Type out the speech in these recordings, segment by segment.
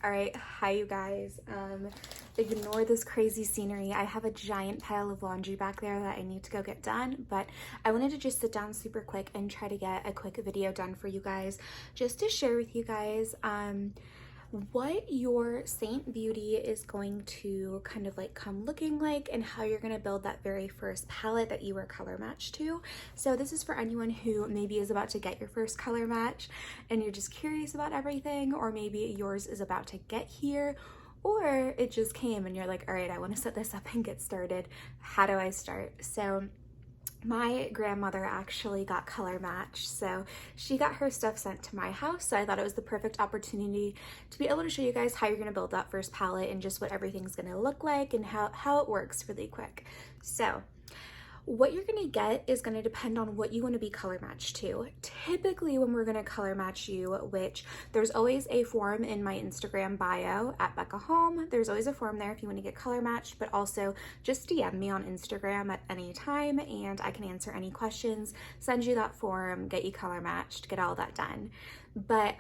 All right, hi you guys. Ignore this crazy scenery. I have a giant pile of laundry back there that I need to go get done, but I wanted to just sit down super quick and try to get a quick video done for you guys, just to share with you guys what your Saint Beauty is going to kind of like come looking like and how you're going to build that very first palette that you were color matched to. So this is for anyone who maybe is about to get your first color match and you're just curious about everything, or maybe yours is about to get here, or it just came and you're like, all right, I want to set this up and get started. How do I start? So my grandmother actually got color matched, so she got her stuff sent to my house, so I thought it was the perfect opportunity to be able to show you guys how you're going to build that first palette and just what everything's going to look like and how it works really quick. So what you're going to get is going to depend on what you want to be color matched to. Typically when we're going to color match you, which there's always a form in my Instagram bio at Becca Halm. There's always a form there if you want to get color matched, but also just DM me on Instagram at any time and I can answer any questions, send you that form, get you color matched, get all that done. But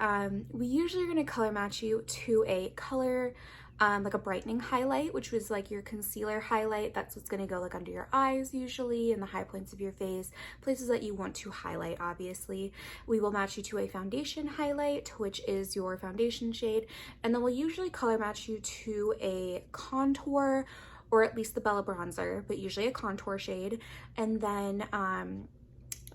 we usually are going to color match you to a color like a brightening highlight, which was like your concealer highlight. That's what's going to go like under your eyes usually, and the high points of your face, places that you want to highlight. Obviously we will match you to a foundation highlight, which is your foundation shade, and then we'll usually color match you to a contour, or at least the Bella bronzer, but usually a contour shade, and then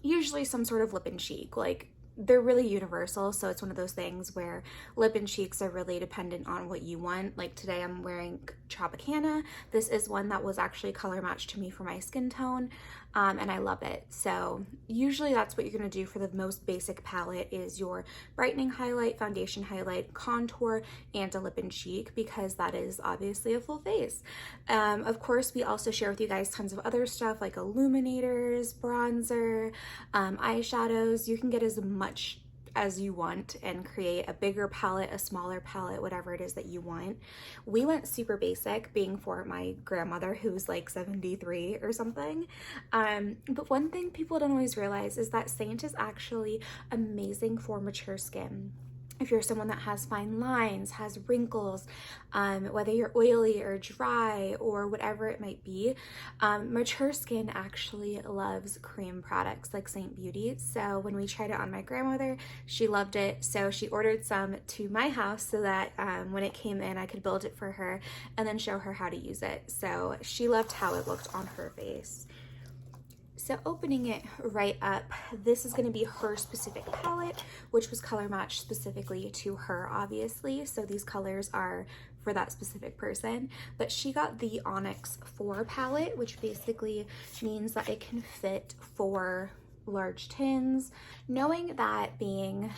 usually some sort of lip and cheek. Like, they're really universal, so it's one of those things where lip and cheeks are really dependent on what you want. Like today I'm wearing Tropicana. This is one that was actually color matched to me for my skin tone, and I love it. So usually that's what you're going to do for the most basic palette, is your brightening highlight, foundation highlight, contour, and a lip and cheek, because that is obviously a full face. Of course, we also share with you guys tons of other stuff like illuminators, bronzer, eyeshadows. You can get as much as you want and create a bigger palette, a smaller palette, whatever it is that you want. We went super basic, being for my grandmother who's like 73 or something. But one thing people don't always realize is that Saint is actually amazing for mature skin. If you're someone that has fine lines, has wrinkles, whether you're oily or dry or whatever it might be, mature skin actually loves cream products like Saint Beauty. So when we tried it on my grandmother, she loved it. So she ordered some to my house so that when it came in, I could build it for her and then show her how to use it. So she loved how it looked on her face. So opening it right up, this is going to be her specific palette, which was color matched specifically to her, obviously. So these colors are for that specific person. But she got the Onyx 4 palette, which basically means that it can fit 4 large tins. Knowing that being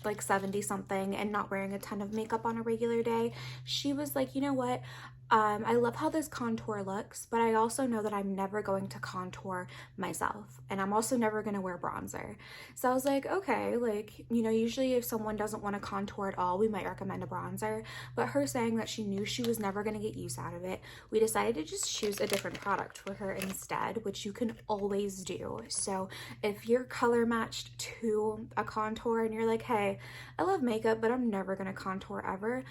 like 70 something and not wearing a ton of makeup on a regular day, she was like, you know what? I love how this contour looks, but I also know that I'm never going to contour myself, and I'm also never going to wear bronzer. So I was like, okay, like, you know, usually if someone doesn't want to contour at all, we might recommend a bronzer, but her saying that she knew she was never going to get use out of it, we decided to just choose a different product for her instead, which you can always do. So if you're color matched to a contour and you're like, hey, I love makeup, but I'm never going to contour ever,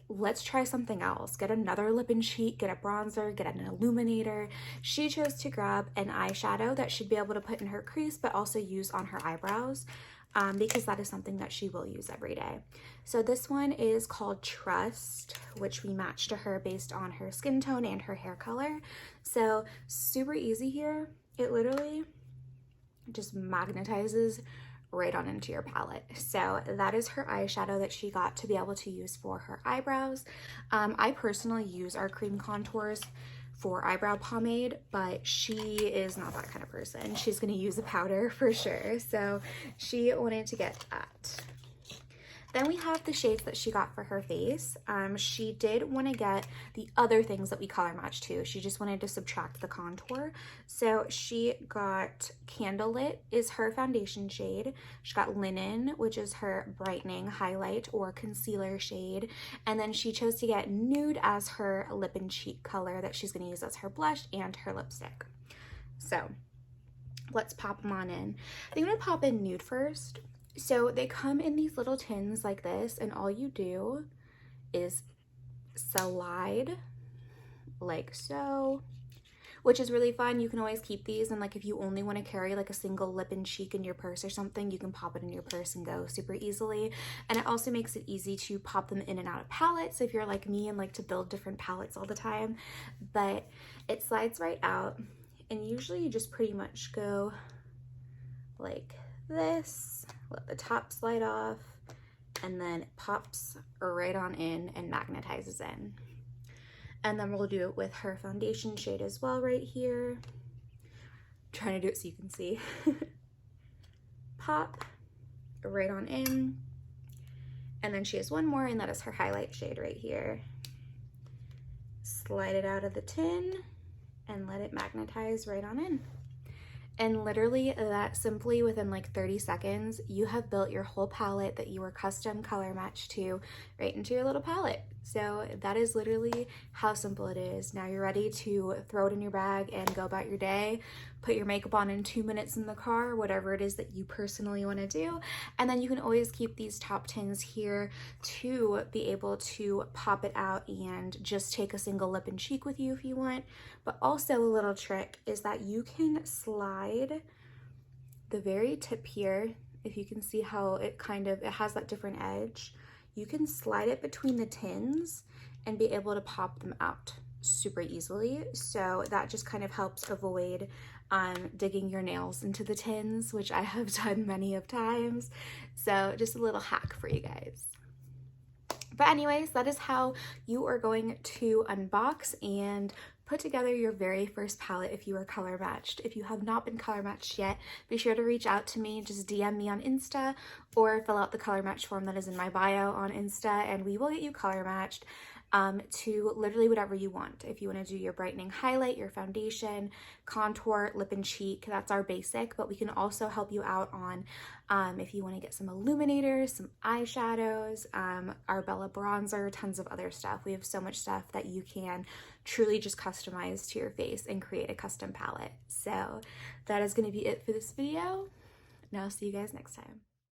let's try something else. Get another lip and cheek, get a bronzer, get an illuminator. She chose to grab an eyeshadow that she'd be able to put in her crease, but also use on her eyebrows, because that is something that she will use every day. So this one is called Trust, which we matched to her based on her skin tone and her hair color. So super easy here. It literally just magnetizes right on into your palette. So that is her eyeshadow that she got to be able to use for her eyebrows. I personally use our cream contours for eyebrow pomade, but she is not that kind of person. She's going to use a powder for sure. So she wanted to get that. Then we have the shades that she got for her face. She did want to get the other things that we color matched to. She just wanted to subtract the contour. So she got Candlelit is her foundation shade. She got Linen, which is her brightening highlight or concealer shade. And then she chose to get Nude as her lip and cheek color that she's going to use as her blush and her lipstick. So let's pop them on in. I'm going to pop in Nude first. So they come in these little tins like this, and all you do is slide like so, which is really fun. You can always keep these, and like if you only want to carry like a single lip and cheek in your purse or something, you can pop it in your purse and go super easily. And it also makes it easy to pop them in and out of palettes if you're like me and like to build different palettes all the time. But it slides right out, and usually you just pretty much go like this, let the top slide off, and then it pops right on in and magnetizes in. And then we'll do it with her foundation shade as well right here. I'm trying to do it so you can see. Pop right on in. And then she has one more, and that is her highlight shade right here. Slide it out of the tin and let it magnetize right on in. And literally that simply within like 30 seconds, you have built your whole palette that you were custom color matched to right into your little palette. So that is literally how simple it is. Now you're ready to throw it in your bag and go about your day, put your makeup on in 2 minutes in the car, whatever it is that you personally want to do. And then you can always keep these top tins here to be able to pop it out and just take a single lip and cheek with you if you want. But also a little trick is that you can slide the very tip here. If you can see how it has that different edge, you can slide it between the tins and be able to pop them out super easily. So that just kind of helps avoid digging your nails into the tins, which I have done many of times. So just a little hack for you guys. But anyways, that is how you are going to unbox and put together your very first palette if you are color matched. If you have not been color matched yet, be sure to reach out to me. Just DM me on Insta or fill out the color match form that is in my bio on Insta, and we will get you color matched to literally whatever you want. If you want to do your brightening highlight, your foundation, contour, lip and cheek, that's our basic, but we can also help you out on if you want to get some illuminators, some eyeshadows, our Bella bronzer, tons of other stuff. We have so much stuff that you can truly just customize to your face and create a custom palette. So that is going to be it for this video. Now I'll see you guys next time.